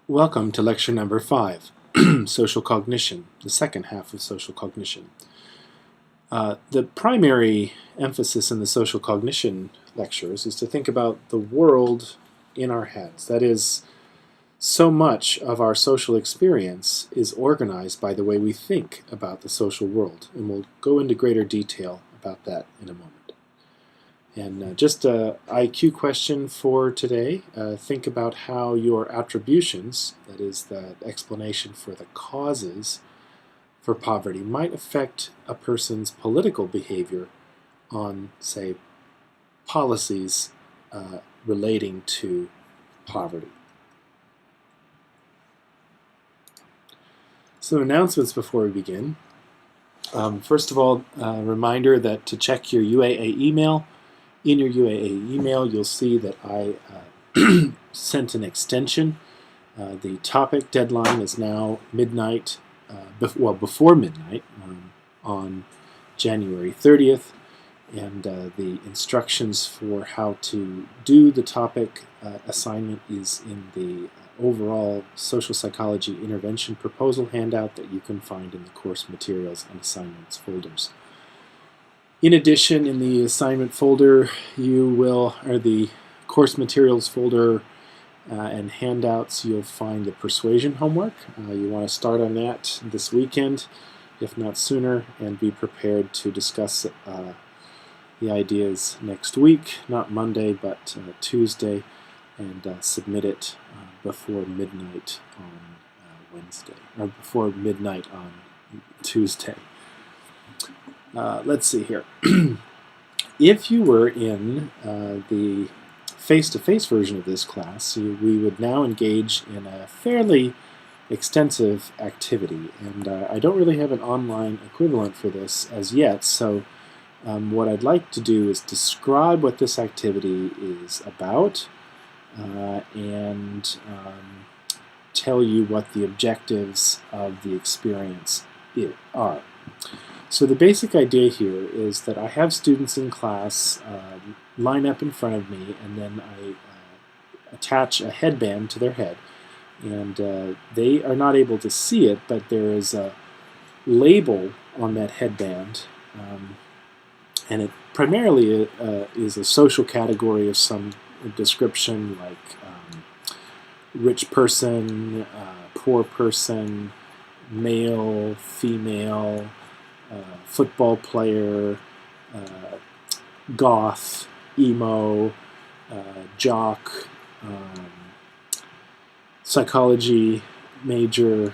Welcome to lecture number 5, Social Cognition, the second half of social cognition. The primary emphasis in the social cognition lectures is to think about the world in our heads. That is, so much of our social experience is organized by the way we think about the social world, and we'll go into greater detail about that in a moment. And just a IQ question for today. Think about how your attributions, that is the explanation for the causes for poverty, might affect a person's political behavior on, say, policies relating to poverty. Some announcements before we begin. First of all, a reminder that to check your UAA email. In your UAA email, you'll see that I sent an extension. The topic deadline is now midnight, before midnight on January 30th, and the instructions for how to do the topic assignment is in the overall social psychology intervention proposal handout that you can find in the course materials and assignments folders. In addition, in the assignment folder, or the course materials folder and handouts, you'll find the persuasion homework. You want to start on that this weekend, if not sooner, and be prepared to discuss the ideas next week, not Monday, but Tuesday, and submit it before midnight on Wednesday, or before midnight on Tuesday. Let's see here. If you were in the face-to-face version of this class, we would now engage in a fairly extensive activity, and I don't really have an online equivalent for this as yet, so what I'd like to do is describe what this activity is about and tell you what the objectives of the experience are. So the basic idea here is that I have students in class line up in front of me, and then I attach a headband to their head. And they are not able to see it, but there is a label on that headband, and it primarily is a social category of some description, like rich person, poor person, male, female, football player, goth, emo, jock, psychology major,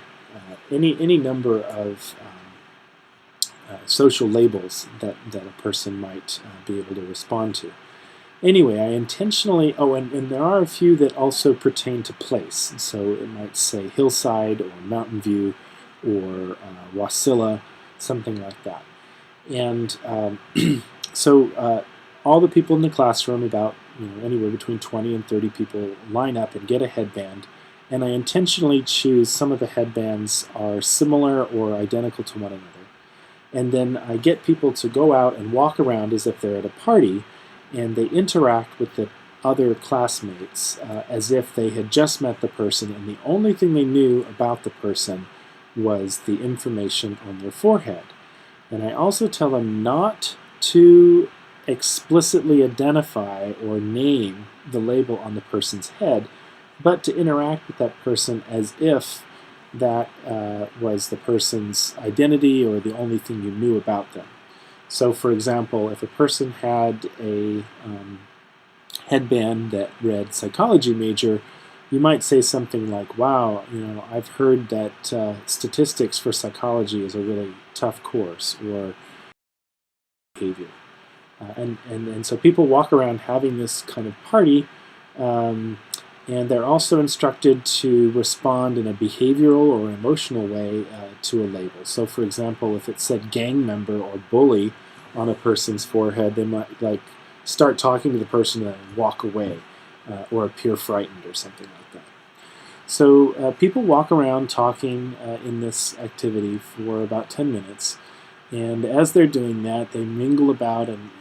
any number of social labels that a person might be able to respond to. Anyway, I intentionally, and there are a few that also pertain to place. So it might say hillside or mountain view or Wasilla, something like that. And so all the people in the classroom, about anywhere between 20 and 30 people, line up and get a headband. And I intentionally choose some of the headbands are similar or identical to one another. And then I get people to go out and walk around as if they're at a party, and they interact with the other classmates as if they had just met the person, and the only thing they knew about the person was the information on their forehead. And I also tell them not to explicitly identify or name the label on the person's head, but to interact with that person as if that was the person's identity or the only thing you knew about them. So, for example, if a person had a headband that read psychology major, you might say something like, wow, I've heard that statistics for psychology is a really tough course, or behavior. And so people walk around having this kind of party, and they're also instructed to respond in a behavioral or emotional way to a label. So, for example, if it said gang member or bully on a person's forehead, they might start talking to the person and walk away, or appear frightened or something like that. So people walk around talking in this activity for about 10 minutes, and as they're doing that, they mingle about and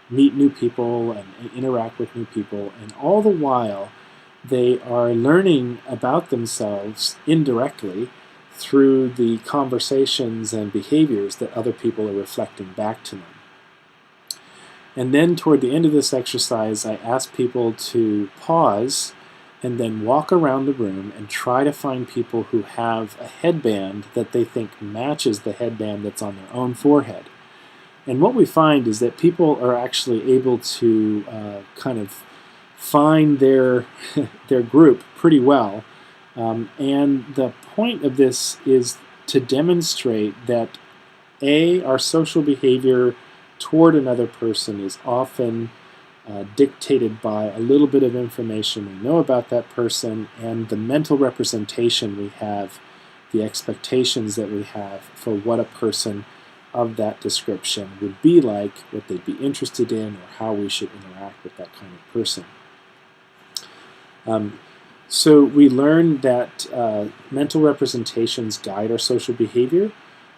meet new people and interact with new people, and all the while they are learning about themselves indirectly through the conversations and behaviors that other people are reflecting back to them. And then toward the end of this exercise, I ask people to pause and then walk around the room and try to find people who have a headband that they think matches the headband that's on their own forehead. And what we find is that people are actually able to kind of find their group pretty well. And the point of this is to demonstrate that our social behavior toward another person is often dictated by a little bit of information we know about that person and the mental representation we have, the expectations that we have for what a person of that description would be like, what they'd be interested in, or how we should interact with that kind of person. So we learn that mental representations guide our social behavior.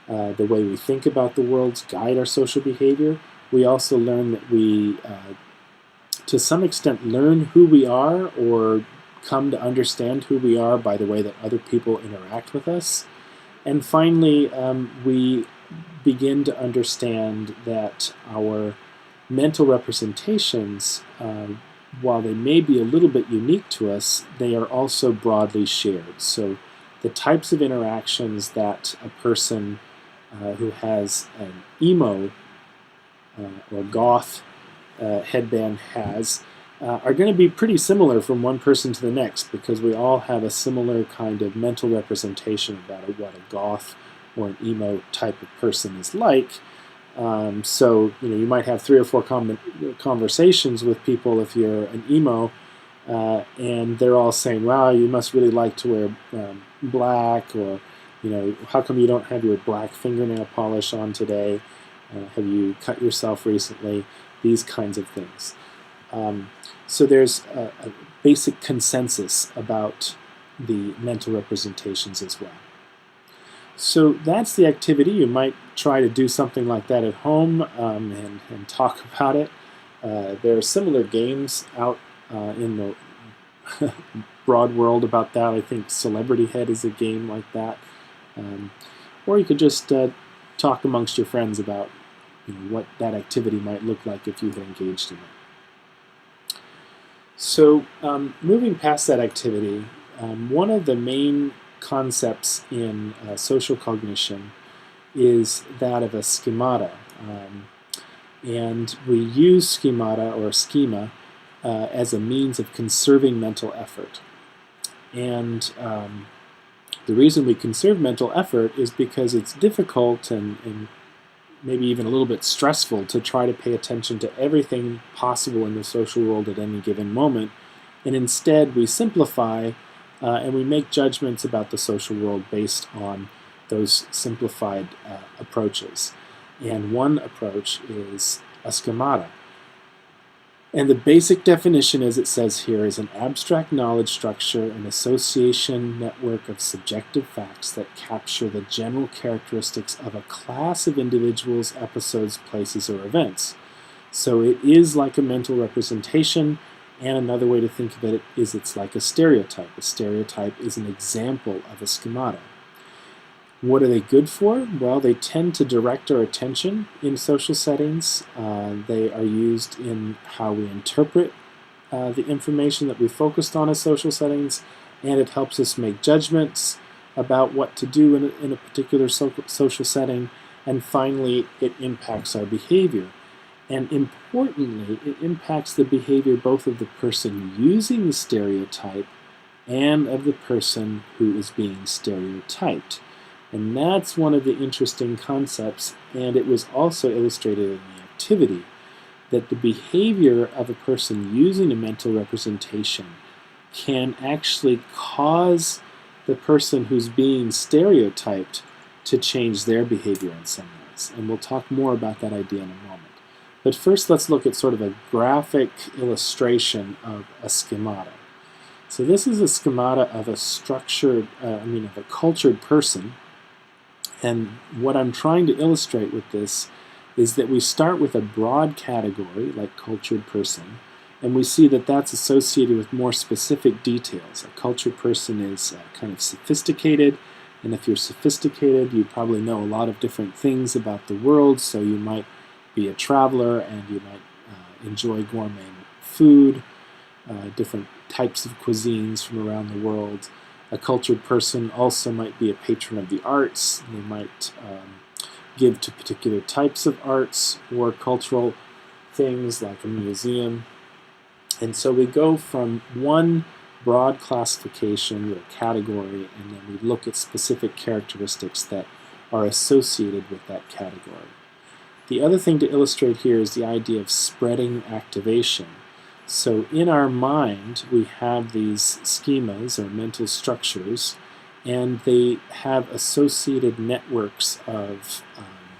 The way we think about the world guide our social behavior. We also learn that we, to some extent, learn who we are or come to understand who we are by the way that other people interact with us. And finally, we begin to understand that our mental representations, while they may be a little bit unique to us, they are also broadly shared. So the types of interactions that a person who has an emo or goth headband has are going to be pretty similar from one person to the next, because we all have a similar kind of mental representation about what a goth or an emo type of person is like. So you might have 3 or 4 conversations with people if you're an emo, and they're all saying, "Wow, you must really like to wear black," or "How come you don't have your black fingernail polish on today? Have you cut yourself recently?" These kinds of things. So there's a basic consensus about the mental representations as well. So that's the activity. You might try to do something like that at home and talk about it. There are similar games out in the broad world about that. I think Celebrity Head is a game like that. Or you could just talk amongst your friends about what that activity might look like if you had engaged in it. So moving past that activity, one of the main concepts in social cognition is that of a schemata. And we use schemata or schema as a means of conserving mental effort. And the reason we conserve mental effort is because it's difficult and maybe even a little bit stressful to try to pay attention to everything possible in the social world at any given moment. And instead, we simplify and we make judgments about the social world based on those simplified approaches. And one approach is a schemata. And the basic definition, as it says here, is an abstract knowledge structure, an association network of subjective facts that capture the general characteristics of a class of individuals, episodes, places, or events. So it is like a mental representation, and another way to think of it is it's like a stereotype. A stereotype is an example of a schemata. What are they good for? Well, they tend to direct our attention in social settings. They are used in how we interpret the information that we focused on in social settings, and it helps us make judgments about what to do in a particular social setting. And finally, it impacts our behavior. And importantly, it impacts the behavior both of the person using the stereotype and of the person who is being stereotyped. And that's one of the interesting concepts, and it was also illustrated in the activity, that the behavior of a person using a mental representation can actually cause the person who's being stereotyped to change their behavior in some ways. And we'll talk more about that idea in a moment. But first, let's look at sort of a graphic illustration of a schemata. So this is a schemata of a structured, of a cultured person. And what I'm trying to illustrate with this is that we start with a broad category, like cultured person, And we see that that's associated with more specific details. A cultured person is kind of sophisticated, and if you're sophisticated, you probably know a lot of different things about the world, so you might be a traveler and you might enjoy gourmet food, different types of cuisines from around the world. A cultured person also might be a patron of the arts. They might give to particular types of arts or cultural things like a museum. And so we go from one broad classification or category, and then we look at specific characteristics that are associated with that category. The other thing to illustrate here is the idea of spreading activation. So in our mind, we have these schemas or mental structures, and they have associated networks of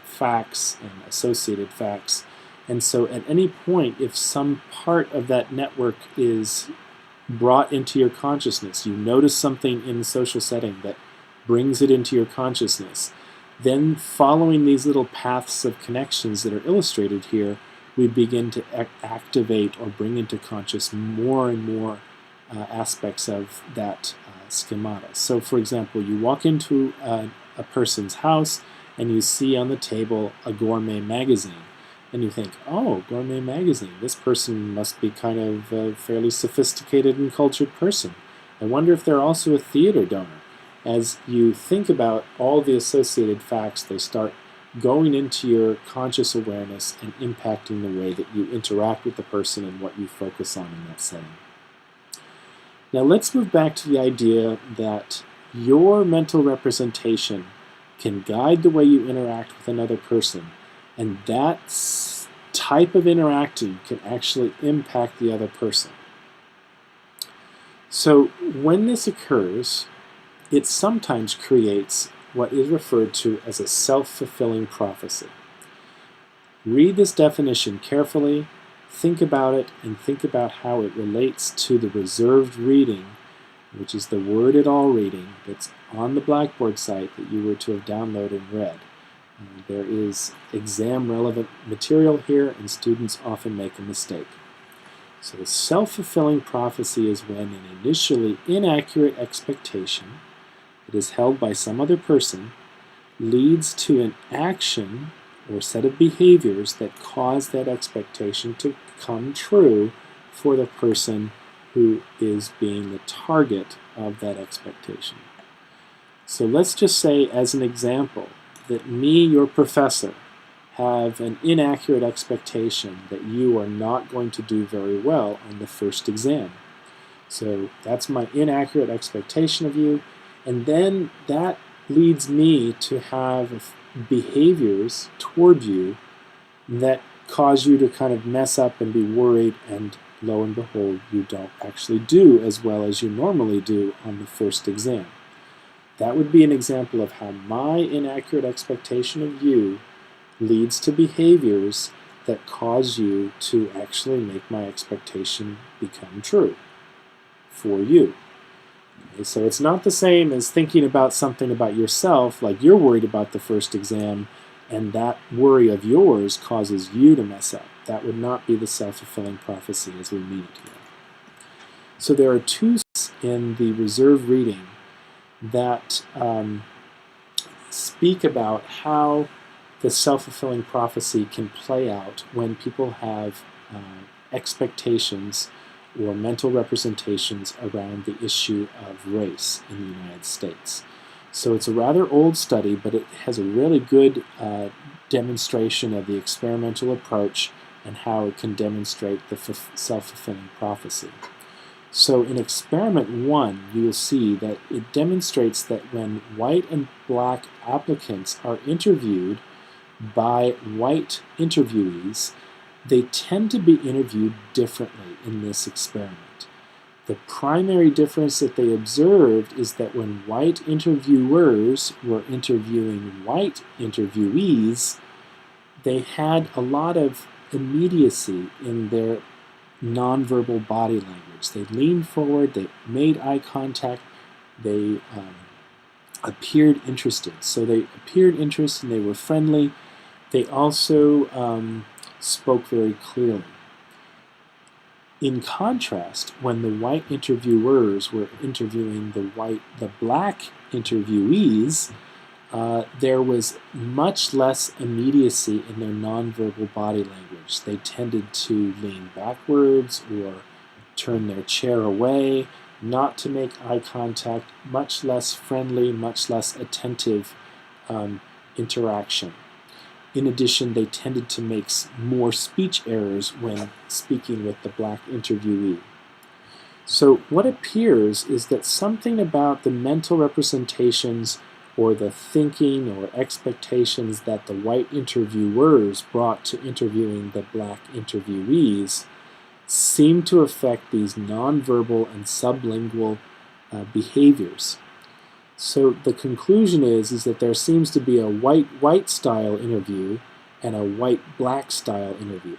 facts and associated facts. And so at any point, if some part of that network is brought into your consciousness, you notice something in the social setting that brings it into your consciousness, then following these little paths of connections that are illustrated here, we begin to activate or bring into conscious more and more aspects of that schemata. So for example, you walk into a person's house and you see on the table a gourmet magazine. And you think, oh, gourmet magazine, this person must be kind of a fairly sophisticated and cultured person. I wonder if they're also a theater donor. As you think about all the associated facts, they start going into your conscious awareness and impacting the way that you interact with the person and what you focus on in that setting. Now let's move back to the idea that your mental representation can guide the way you interact with another person, and that type of interacting can actually impact the other person. So when this occurs, it sometimes creates what is referred to as a self-fulfilling prophecy. Read this definition carefully, think about it, and think about how it relates to the reserved reading, which is the word it all reading that's on the Blackboard site that you were to have downloaded and read. There is exam-relevant material here, and students often make a mistake. So the self-fulfilling prophecy is when an initially inaccurate expectation that is held by some other person leads to an action or set of behaviors that cause that expectation to come true for the person who is being the target of that expectation. So let's just say, as an example, that me, your professor, have an inaccurate expectation that you are not going to do very well on the first exam. So that's my inaccurate expectation of you, and then that leads me to have behaviors toward you that cause you to kind of mess up and be worried, and lo and behold, you don't actually do as well as you normally do on the first exam. That would be an example of how my inaccurate expectation of you leads to behaviors that cause you to actually make my expectation become true for you. Okay, so it's not the same as thinking about something about yourself, like you're worried about the first exam, and that worry of yours causes you to mess up. That would not be the self-fulfilling prophecy as we mean it here. So there are two in the reserve reading that speak about how the self-fulfilling prophecy can play out when people have expectations or mental representations around the issue of race in the United States. So it's a rather old study, but it has a really good demonstration of the experimental approach and how it can demonstrate the self-fulfilling prophecy. So in experiment 1, you will see that it demonstrates that when white and black applicants are interviewed by white interviewees, they tend to be interviewed differently in this experiment. The primary difference that they observed is that when white interviewers were interviewing white interviewees, they had a lot of immediacy in their nonverbal body language. They leaned forward, they made eye contact, they appeared interested. So they appeared interested and they were friendly. They also spoke very clearly. In contrast, when the white interviewers were interviewing the black interviewees, there was much less immediacy in their nonverbal body language. They tended to lean backwards or turn their chair away, not to make eye contact, much less friendly, much less attentive interaction. In addition, they tended to make more speech errors when speaking with the black interviewee. So what appears is that something about the mental representations or the thinking or expectations that the white interviewers brought to interviewing the black interviewees seem to affect these nonverbal and sublingual behaviors. So the conclusion is that there seems to be a white-white style interview and a white-black style interview.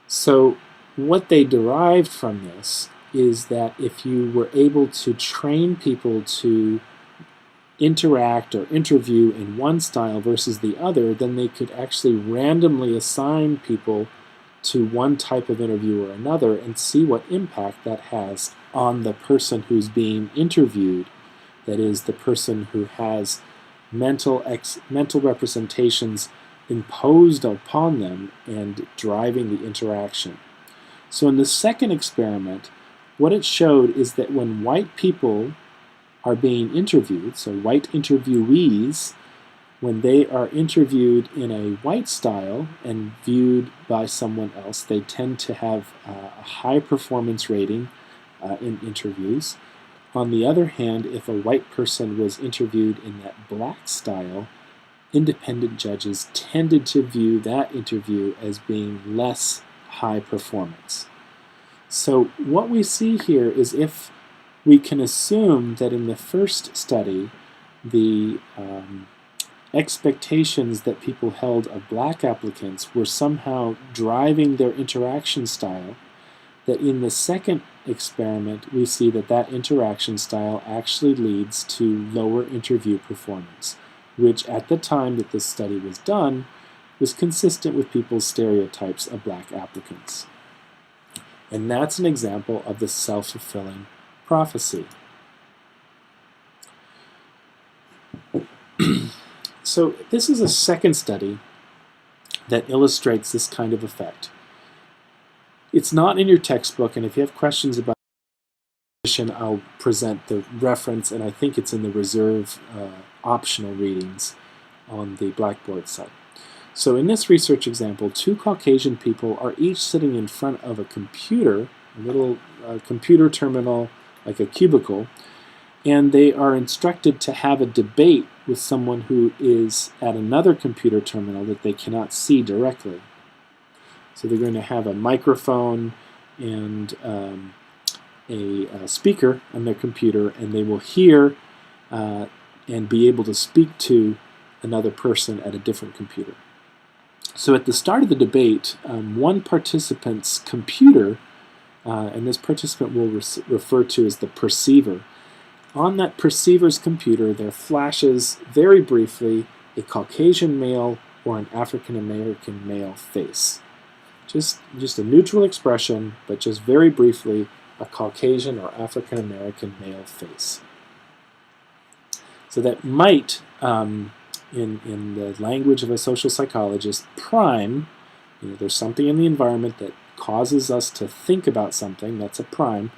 So what they derived from this is that if you were able to train people to interact or interview in one style versus the other, then they could actually randomly assign people to one type of interview or another and see what impact that has on the person who's being interviewed. That is, the person who has mental representations imposed upon them and driving the interaction. So in the second experiment, what it showed is that when white people are being interviewed, so white interviewees, when they are interviewed in a white style and viewed by someone else, they tend to have a high performance rating in interviews. On the other hand, if a white person was interviewed in that black style, independent judges tended to view that interview as being less high performance. So what we see here is if we can assume that in the first study, the expectations that people held of black applicants were somehow driving their interaction style, that in the second experiment we see that that interaction style actually leads to lower interview performance, which at the time that this study was done was consistent with people's stereotypes of black applicants. And that's an example of the self-fulfilling prophecy. So this is a second study that illustrates this kind of effect. It's not in your textbook, and if you have questions about it, I'll present the reference, and I think it's in the reserve optional readings on the Blackboard site. So in this research example, two Caucasian people are each sitting in front of a computer, a little computer terminal like a cubicle, and they are instructed to have a debate with someone who is at another computer terminal that they cannot see directly. So they're going to have a microphone and a speaker on their computer, and they will hear and be able to speak to another person at a different computer. So at the start of the debate, one participant's computer, and this participant we'll refer to as the perceiver, on that perceiver's computer there flashes very briefly a Caucasian male or an African American male face. Just a neutral expression, but just very briefly a Caucasian or African American male face. So that might, in the language of a social psychologist, prime, there's something in the environment that causes us to think about something, that's a prime,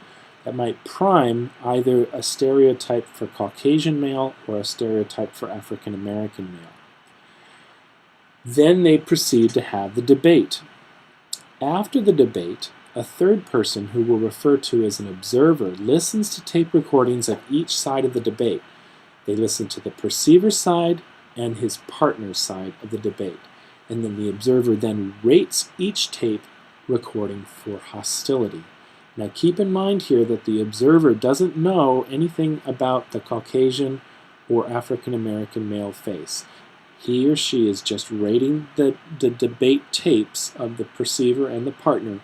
that might prime either a stereotype for Caucasian male or a stereotype for African American male. Then they proceed to have the debate. After the debate, a third person, who we'll refer to as an observer, listens to tape recordings of each side of the debate. They listen to the perceiver side and his partner's side of the debate. And then the observer then rates each tape recording for hostility. Now keep in mind here that the observer doesn't know anything about the Caucasian or African American male face. He or she is just rating the debate tapes of the perceiver and the partner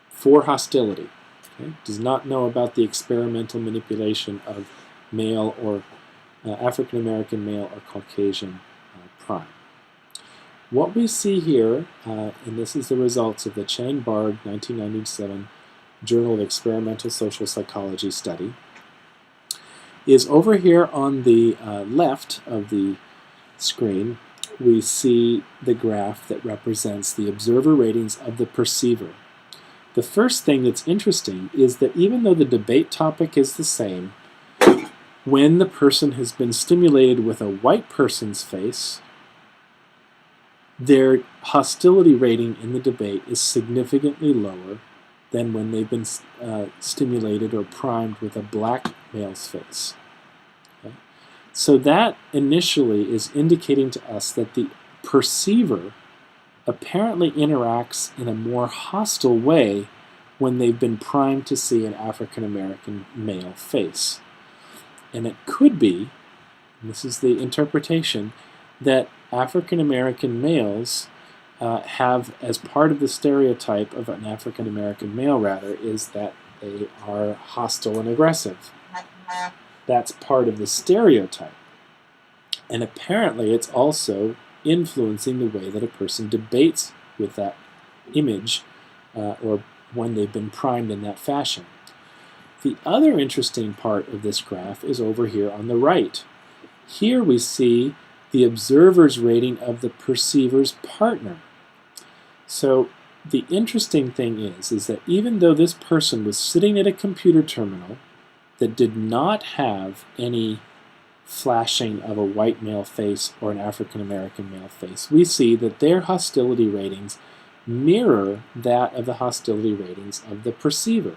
for hostility. Okay? Does not know about the experimental manipulation of male or African American male or Caucasian prime. What we see here, and this is the results of the Chang-Bard 1997 Journal of Experimental Social Psychology study, is over here on the left of the screen, we see the graph that represents the observer ratings of the perceiver. The first thing that's interesting is that even though the debate topic is the same, when the person has been stimulated with a white person's face, their hostility rating in the debate is significantly lower than when they've been stimulated or primed with a black male's face. Okay? So that initially is indicating to us that the perceiver apparently interacts in a more hostile way when they've been primed to see an African American male face. And it could be, and this is the interpretation, that African American males have, as part of the stereotype of an African American male, rather, is that they are hostile and aggressive. That's part of the stereotype. And apparently it's also influencing the way that a person debates with that image or when they've been primed in that fashion. The other interesting part of this graph is over here on the right. Here we see the observer's rating of the perceiver's partner. So the interesting thing is that even though this person was sitting at a computer terminal that did not have any flashing of a white male face or an African American male face, we see that their hostility ratings mirror that of the hostility ratings of the perceiver.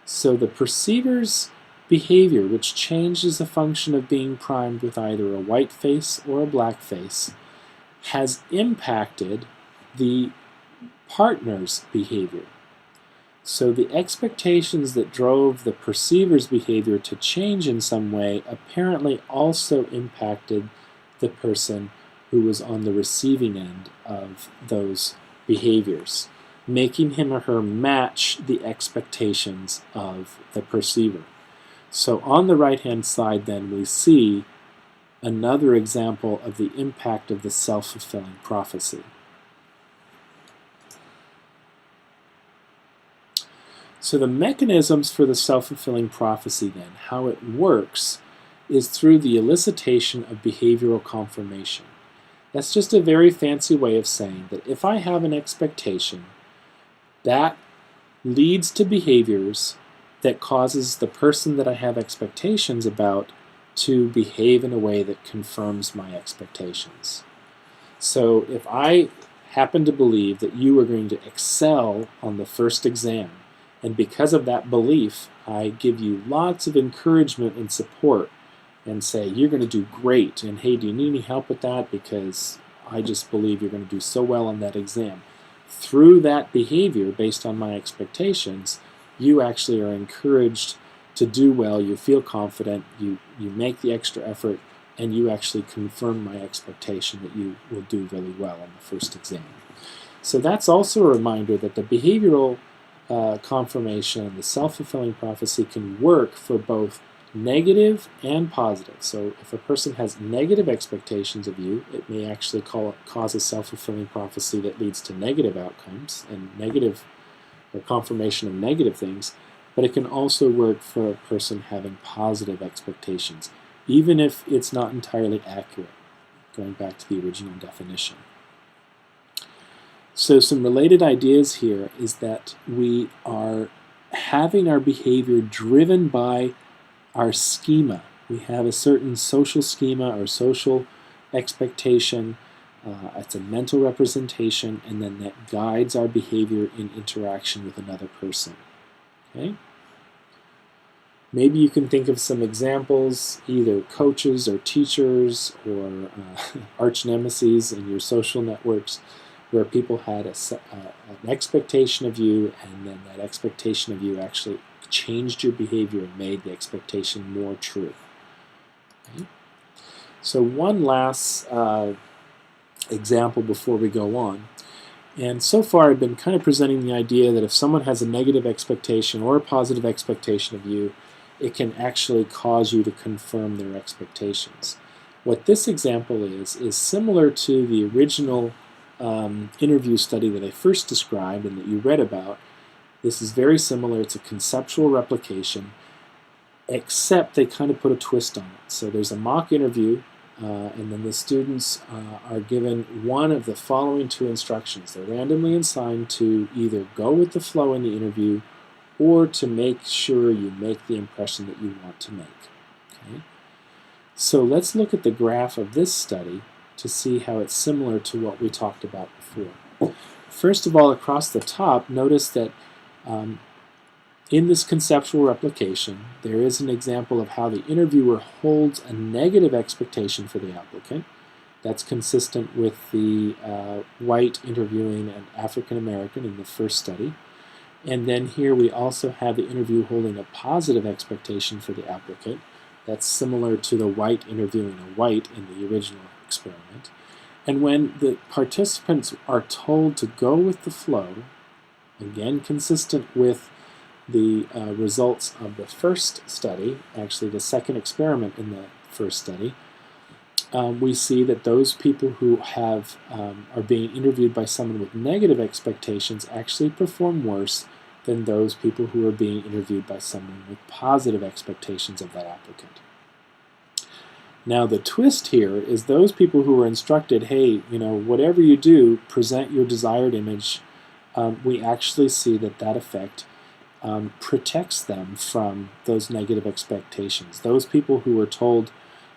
So the perceiver's behavior, which changes the function of being primed with either a white face or a black face, has impacted the partner's behavior. So the expectations that drove the perceiver's behavior to change in some way apparently also impacted the person who was on the receiving end of those behaviors, making him or her match the expectations of the perceiver. So on the right-hand side then we see another example of the impact of the self-fulfilling prophecy. So the mechanisms for the self-fulfilling prophecy then, how it works, is through the elicitation of behavioral confirmation. That's just a very fancy way of saying that if I have an expectation, that leads to behaviors that causes the person that I have expectations about to behave in a way that confirms my expectations. So if I happen to believe that you are going to excel on the first exam, and because of that belief, I give you lots of encouragement and support and say, you're going to do great, and hey, do you need any help with that? Because I just believe you're going to do so well on that exam. Through that behavior, based on my expectations, you actually are encouraged to do well, you feel confident, you make the extra effort, and you actually confirm my expectation that you will do really well on the first exam. So that's also a reminder that the behavioral confirmation, the self-fulfilling prophecy, can work for both negative and positive. So if a person has negative expectations of you, it may actually cause a self-fulfilling prophecy that leads to negative outcomes and negative or confirmation of negative things, but it can also work for a person having positive expectations, even if it's not entirely accurate, going back to the original definition. So some related ideas here is that we are having our behavior driven by our schema. We have a certain social schema or social expectation. It's a mental representation, and then that guides our behavior in interaction with another person. Okay? Maybe you can think of some examples, either coaches or teachers or arch nemesis in your social networks, where people had an expectation of you, and then that expectation of you actually changed your behavior and made the expectation more true. Okay? So one last example before we go on. And so far I've been kind of presenting the idea that if someone has a negative expectation or a positive expectation of you, it can actually cause you to confirm their expectations. What this example is similar to the original interview study that I first described and that you read about, this is very similar. It's a conceptual replication, except they kind of put a twist on it. So there's a mock interview, and then the students are given one of the following two instructions. They're randomly assigned to either go with the flow in the interview or to make sure you make the impression that you want to make. Okay? So let's look at the graph of this study to see how it's similar to what we talked about before. First of all, across the top, notice that in this conceptual replication, there is an example of how the interviewer holds a negative expectation for the applicant. That's consistent with the white interviewing an African American in the first study. And then here we also have the interview holding a positive expectation for the applicant. That's similar to the white interviewing a white in the original experiment. And when the participants are told to go with the flow, again consistent with the results of the first study, actually the second experiment in the first study, we see that those people who have are being interviewed by someone with negative expectations actually perform worse than those people who are being interviewed by someone with positive expectations of that applicant. Now the twist here is those people who are instructed, hey, whatever you do, present your desired image, we actually see that that effect protects them from those negative expectations. Those people who are told,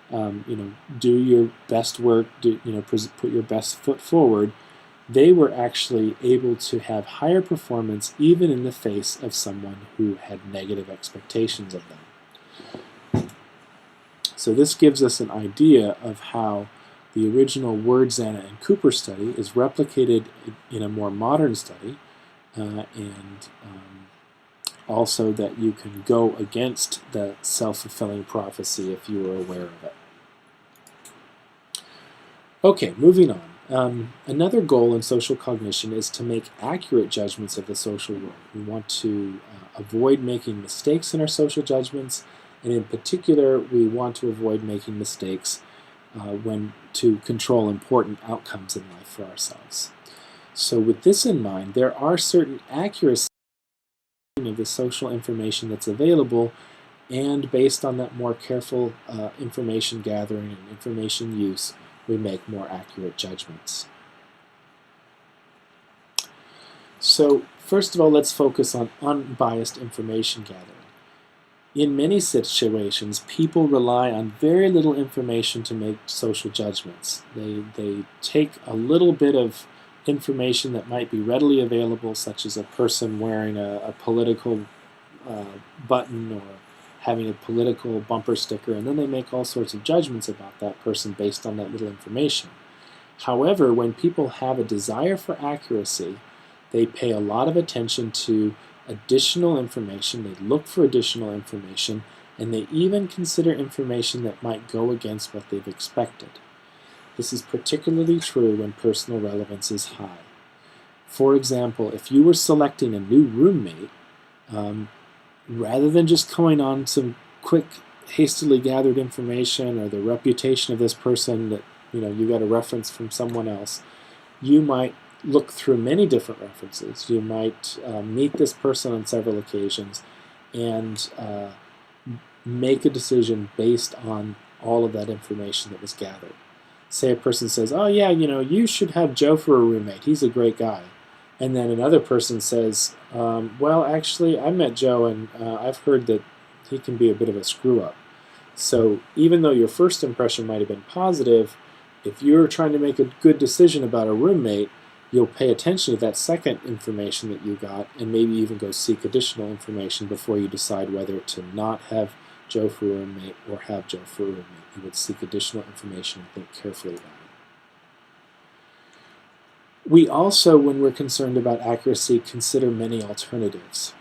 do your best work, put your best foot forward, they were actually able to have higher performance even in the face of someone who had negative expectations of them. So this gives us an idea of how the original Word, Zana, and Cooper study is replicated in a more modern study, and also that you can go against the self-fulfilling prophecy if you are aware of it. Okay, moving on. Another goal in social cognition is to make accurate judgments of the social world. We want to avoid making mistakes in our social judgments, and in particular, we want to avoid making mistakes when to control important outcomes in life for ourselves. So with this in mind, there are certain accuracies of the social information that's available, and based on that more careful information gathering and information use, we make more accurate judgments. So first of all, let's focus on unbiased information gathering. In many situations, people rely on very little information to make social judgments. They take a little bit of information that might be readily available, such as a person wearing a political button or having a political bumper sticker, and then they make all sorts of judgments about that person based on that little information. However, when people have a desire for accuracy, they pay a lot of attention to additional information, they look for additional information, and they even consider information that might go against what they've expected. This is particularly true when personal relevance is high. For example, if you were selecting a new roommate, rather than just going on some quick, hastily gathered information or the reputation of this person that you got a reference from someone else, you might look through many different references. You might meet this person on several occasions and make a decision based on all of that information that was gathered. Say a person says, oh yeah, you should have Joe for a roommate. He's a great guy. And then another person says, well, actually, I met Joe, and I've heard that he can be a bit of a screw-up. So even though your first impression might have been positive, if you're trying to make a good decision about a roommate, you'll pay attention to that second information that you got and maybe even go seek additional information before you decide whether to not have Joe for a roommate or have Joe for a roommate. You would seek additional information and think carefully about it. We also, when we're concerned about accuracy, consider many alternatives.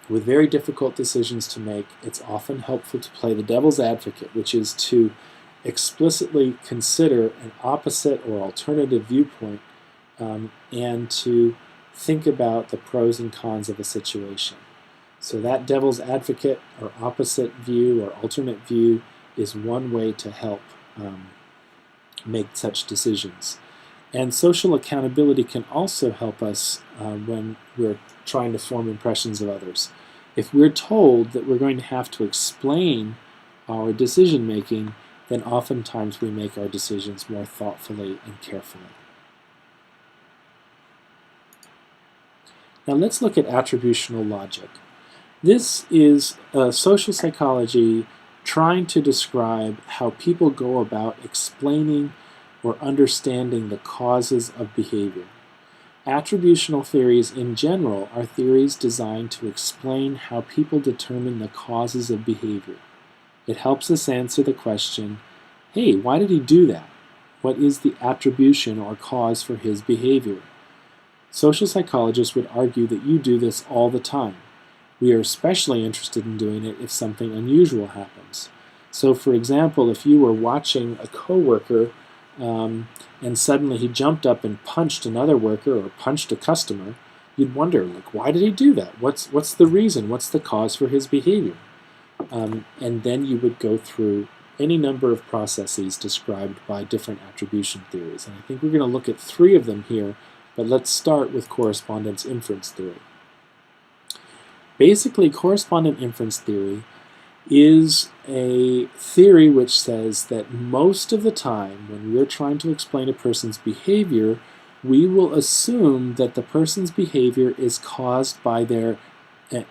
With very difficult decisions to make, it's often helpful to play the devil's advocate, which is to explicitly consider an opposite or alternative viewpoint and to think about the pros and cons of a situation. So that devil's advocate or opposite view or alternate view is one way to help make such decisions. And social accountability can also help us when we're trying to form impressions of others. If we're told that we're going to have to explain our decision making, then oftentimes we make our decisions more thoughtfully and carefully. Now let's look at attributional logic. This is social psychology trying to describe how people go about explaining or understanding the causes of behavior. Attributional theories in general are theories designed to explain how people determine the causes of behavior. It helps us answer the question, hey, why did he do that? What is the attribution or cause for his behavior? Social psychologists would argue that you do this all the time. We are especially interested in doing it if something unusual happens. So for example, if you were watching a coworker and suddenly he jumped up and punched another worker or punched a customer, you'd wonder, like, why did he do that? What's the reason? What's the cause for his behavior? And then you would go through any number of processes described by different attribution theories. And I think we're going to look at 3 of them here, but let's start with correspondence inference theory. Basically, correspondent inference theory is a theory which says that most of the time when we're trying to explain a person's behavior, we will assume that the person's behavior is caused by their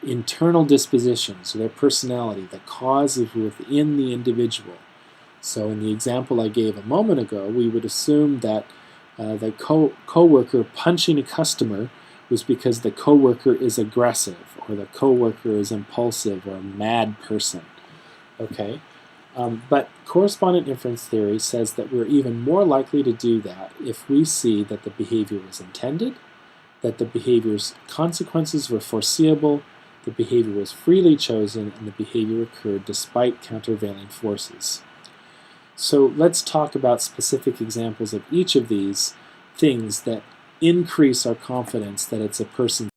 internal disposition, so their personality. The cause is within the individual. So in the example I gave a moment ago, we would assume that the coworker punching a customer was because the coworker is aggressive, or the coworker is impulsive, or a mad person. Okay, but correspondent inference theory says that we're even more likely to do that if we see that the behavior was intended, that the behavior's consequences were foreseeable, the behavior was freely chosen, and the behavior occurred despite countervailing forces. So let's talk about specific examples of each of these things that increase our confidence that it's a person.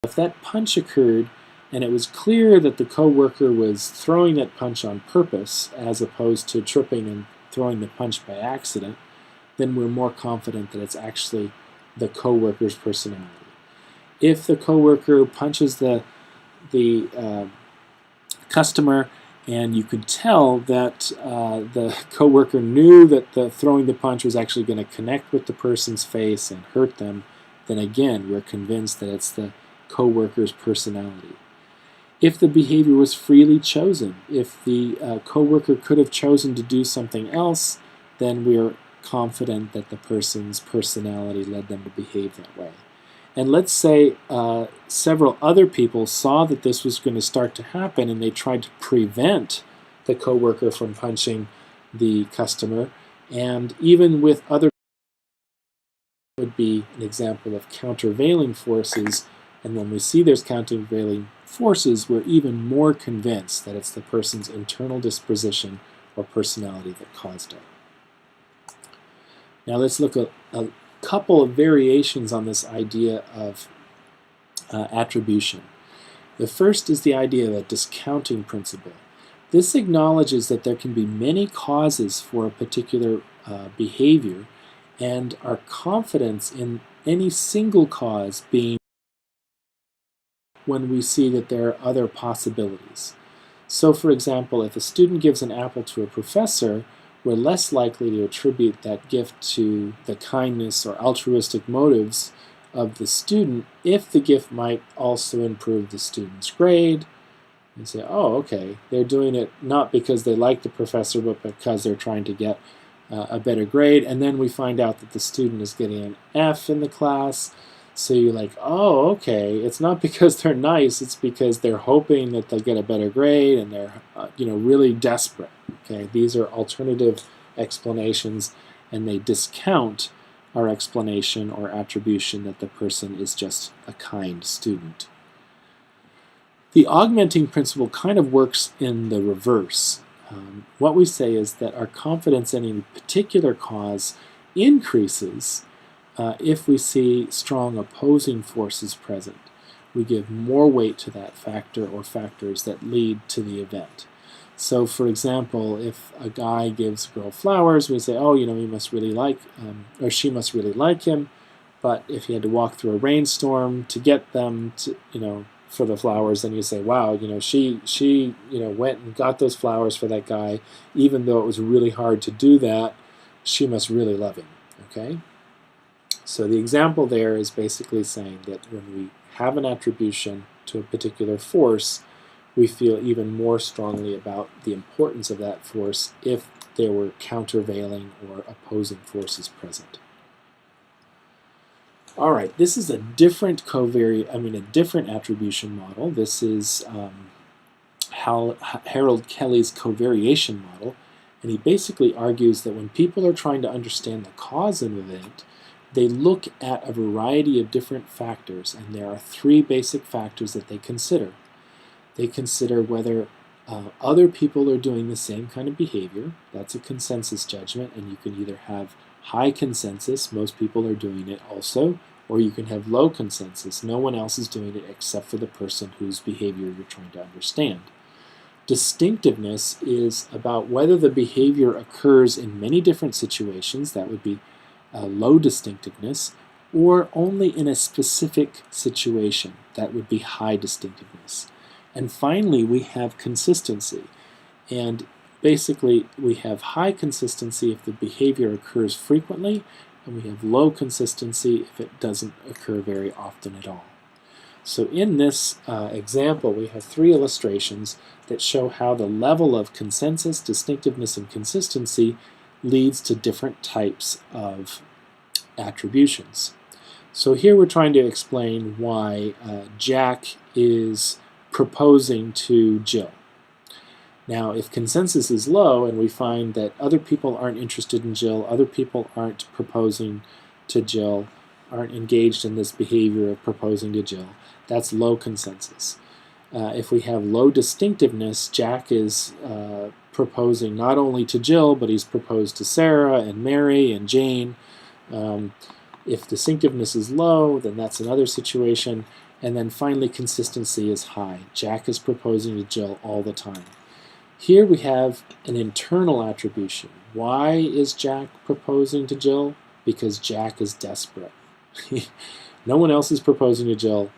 If that punch occurred and it was clear that the coworker was throwing that punch on purpose as opposed to tripping and throwing the punch by accident, then we're more confident that it's actually the coworker's personality. If the coworker punches the customer and you could tell that the coworker knew that throwing the punch was actually going to connect with the person's face and hurt them, then again we're convinced that it's the coworker's personality. If the behavior was freely chosen, if the coworker could have chosen to do something else, then we're confident that the person's personality led them to behave that way. And let's say several other people saw that this was going to start to happen and they tried to prevent the coworker from punching the customer. And even with other would be an example of countervailing forces. And when we see there's countervailing forces, we're even more convinced that it's the person's internal disposition or personality that caused it. Now let's look at a couple of variations on this idea of attribution. The first is the idea of a discounting principle. This acknowledges that there can be many causes for a particular behavior, and our confidence in any single cause being when we see that there are other possibilities. So for example, if a student gives an apple to a professor, we're less likely to attribute that gift to the kindness or altruistic motives of the student if the gift might also improve the student's grade. And say, oh, okay, they're doing it not because they like the professor, but because they're trying to get a better grade. And then we find out that the student is getting an F in the class. So you're like, oh, okay, it's not because they're nice, it's because they're hoping that they'll get a better grade and they're really desperate. Okay, these are alternative explanations and they discount our explanation or attribution that the person is just a kind student. The augmenting principle kind of works in the reverse. What we say is that our confidence in a particular cause increases if we see strong opposing forces present. We give more weight to that factor or factors that lead to the event. So, for example, if a guy gives a girl flowers, we say, oh, he must really like, or she must really like him. But if he had to walk through a rainstorm to get them to, for the flowers, then you say, wow, she went and got those flowers for that guy, even though it was really hard to do that. She must really love him. Okay. So the example there is basically saying that when we have an attribution to a particular force, we feel even more strongly about the importance of that force if there were countervailing or opposing forces present. All right, this is a different different attribution model. This is Harold Kelly's covariation model, and he basically argues that when people are trying to understand the cause of an event, they look at a variety of different factors, and there are three basic factors that they consider. They consider whether other people are doing the same kind of behavior. That's a consensus judgment, and you can either have high consensus, most people are doing it also, or you can have low consensus, no one else is doing it except for the person whose behavior you're trying to understand. Distinctiveness is about whether the behavior occurs in many different situations, that would be low distinctiveness, or only in a specific situation, that would be high distinctiveness. And finally, we have consistency. And basically, we have high consistency if the behavior occurs frequently, and we have low consistency if it doesn't occur very often at all. So in this example, we have three illustrations that show how the level of consensus, distinctiveness, and consistency leads to different types of attributions. So here we're trying to explain why Jack is proposing to Jill. Now, if consensus is low and we find that other people aren't interested in Jill, other people aren't proposing to Jill, aren't engaged in this behavior of proposing to Jill, that's low consensus. If we have low distinctiveness, Jack is proposing not only to Jill, but he's proposed to Sarah and Mary and Jane. If distinctiveness is low, then that's another situation. And then finally, consistency is high. Jack is proposing to Jill all the time. Here we have an internal attribution. Why is Jack proposing to Jill? Because Jack is desperate. No one else is proposing to Jill.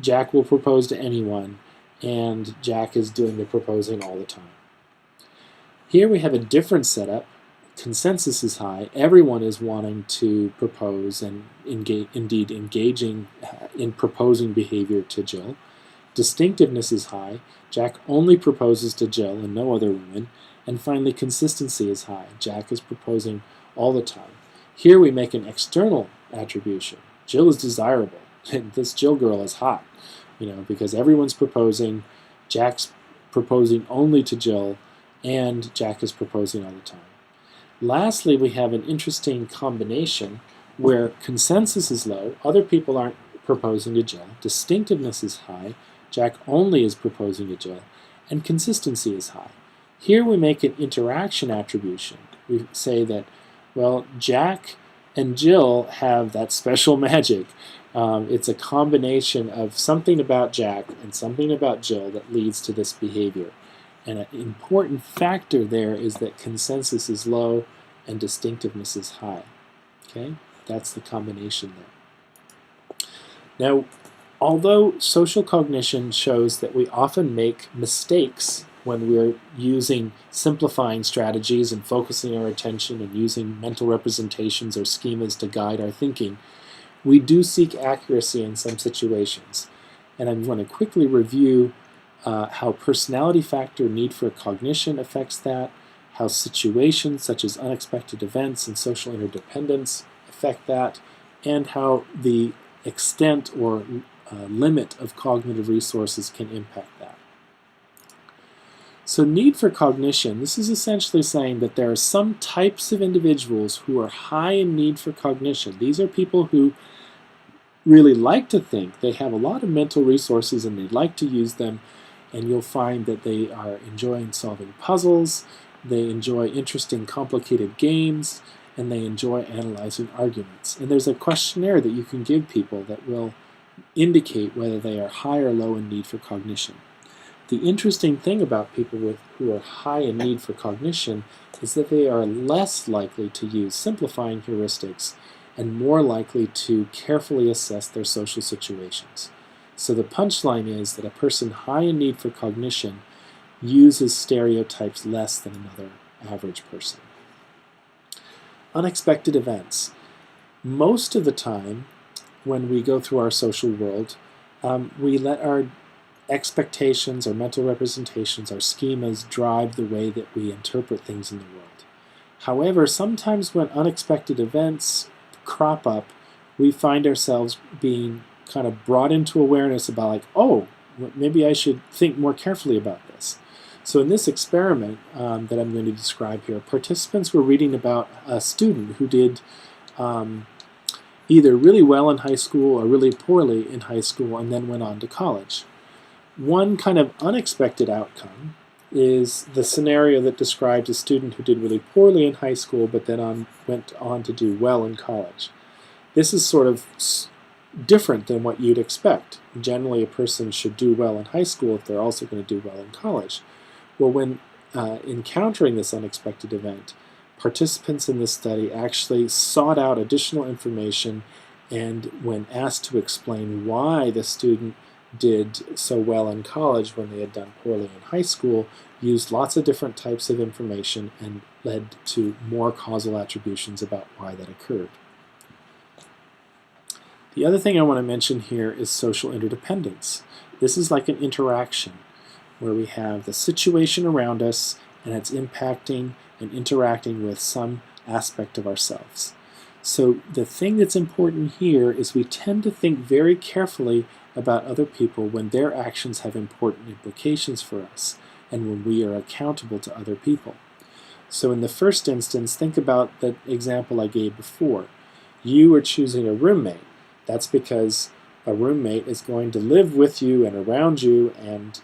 Jack will propose to anyone, and Jack is doing the proposing all the time. Here we have a different setup. Consensus is high. Everyone is wanting to propose and indeed engaging in proposing behavior to Jill. Distinctiveness is high. Jack only proposes to Jill and no other women. And finally, consistency is high. Jack is proposing all the time. Here we make an external attribution. Jill is desirable. This Jill girl is hot, because everyone's proposing. Jack's proposing only to Jill, and Jack is proposing all the time. Lastly, we have an interesting combination where consensus is low, other people aren't proposing to Jill, distinctiveness is high, Jack only is proposing to Jill, and consistency is high. Here we make an interaction attribution. We say that, well, Jack and Jill have that special magic. It's a combination of something about Jack and something about Jill that leads to this behavior. And an important factor there is that consensus is low and distinctiveness is high. Okay, that's the combination there. Now, although social cognition shows that we often make mistakes when we're using simplifying strategies and focusing our attention and using mental representations or schemas to guide our thinking, we do seek accuracy in some situations. And I'm going to quickly review how personality factor need for cognition affects that, how situations such as unexpected events and social interdependence affect that, and how the extent or limit of cognitive resources can impact that. So need for cognition, this is essentially saying that there are some types of individuals who are high in need for cognition. These are people who really like to think. They have a lot of mental resources and they like to use them, and you'll find that they are enjoying solving puzzles, they enjoy interesting complicated games, and they enjoy analyzing arguments. And there's a questionnaire that you can give people that will indicate whether they are high or low in need for cognition. The interesting thing about people who are high in need for cognition is that they are less likely to use simplifying heuristics and more likely to carefully assess their social situations. So the punchline is that a person high in need for cognition uses stereotypes less than another average person. Unexpected events. Most of the time, when we go through our social world, we let our expectations, our mental representations, our schemas drive the way that we interpret things in the world. However, sometimes when unexpected events crop up, we find ourselves being kind of brought into awareness about like, oh, maybe I should think more carefully about this. So in this experiment that I'm going to describe here, participants were reading about a student who did either really well in high school or really poorly in high school and then went on to college. One kind of unexpected outcome is the scenario that describes a student who did really poorly in high school but then went on to do well in college. This is sort of different than what you'd expect. Generally, a person should do well in high school if they're also going to do well in college. Well, when encountering this unexpected event, participants in this study actually sought out additional information, and when asked to explain why the student did so well in college when they had done poorly in high school, used lots of different types of information and led to more causal attributions about why that occurred. The other thing I want to mention here is social interdependence. This is like an interaction where we have the situation around us and it's impacting and interacting with some aspect of ourselves. So the thing that's important here is we tend to think very carefully about other people when their actions have important implications for us and when we are accountable to other people. So in the first instance, think about the example I gave before. You are choosing a roommate. That's because a roommate is going to live with you and around you, and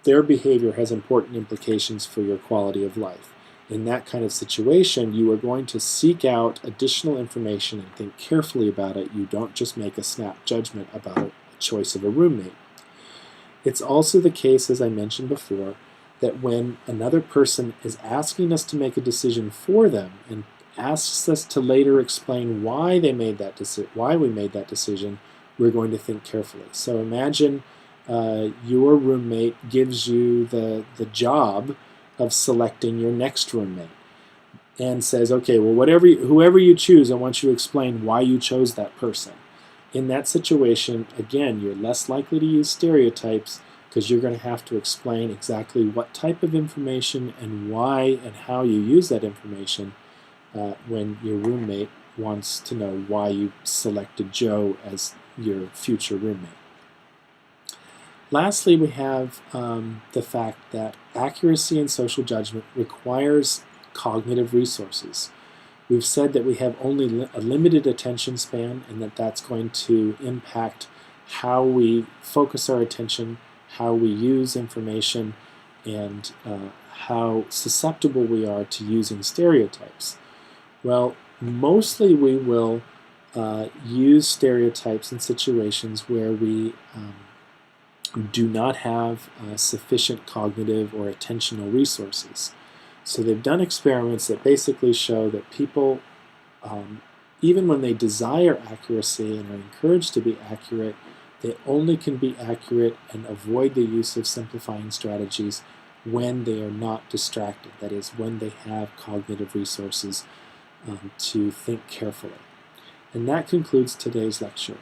their behavior has important implications for your quality of life. In that kind of situation, you are going to seek out additional information and think carefully about it. You don't just make a snap judgment about a choice of a roommate. It's also the case, as I mentioned before, that when another person is asking us to make a decision for them and asks us to later explain why we made that decision, we're going to think carefully. So imagine your roommate gives you the job of selecting your next roommate and says, okay, well, whoever you choose, I want you to explain why you chose that person. In that situation, again, you're less likely to use stereotypes because you're going to have to explain exactly what type of information and why and how you use that information when your roommate wants to know why you selected Joe as your future roommate. Lastly, we have the fact that accuracy in social judgment requires cognitive resources. We've said that we have only a limited attention span and that that's going to impact how we focus our attention, how we use information, and how susceptible we are to using stereotypes. Well, mostly we will use stereotypes in situations where we do not have sufficient cognitive or attentional resources. So they've done experiments that basically show that people, even when they desire accuracy and are encouraged to be accurate, they only can be accurate and avoid the use of simplifying strategies when they are not distracted. That is, when they have cognitive resources to think carefully. And that concludes today's lecture.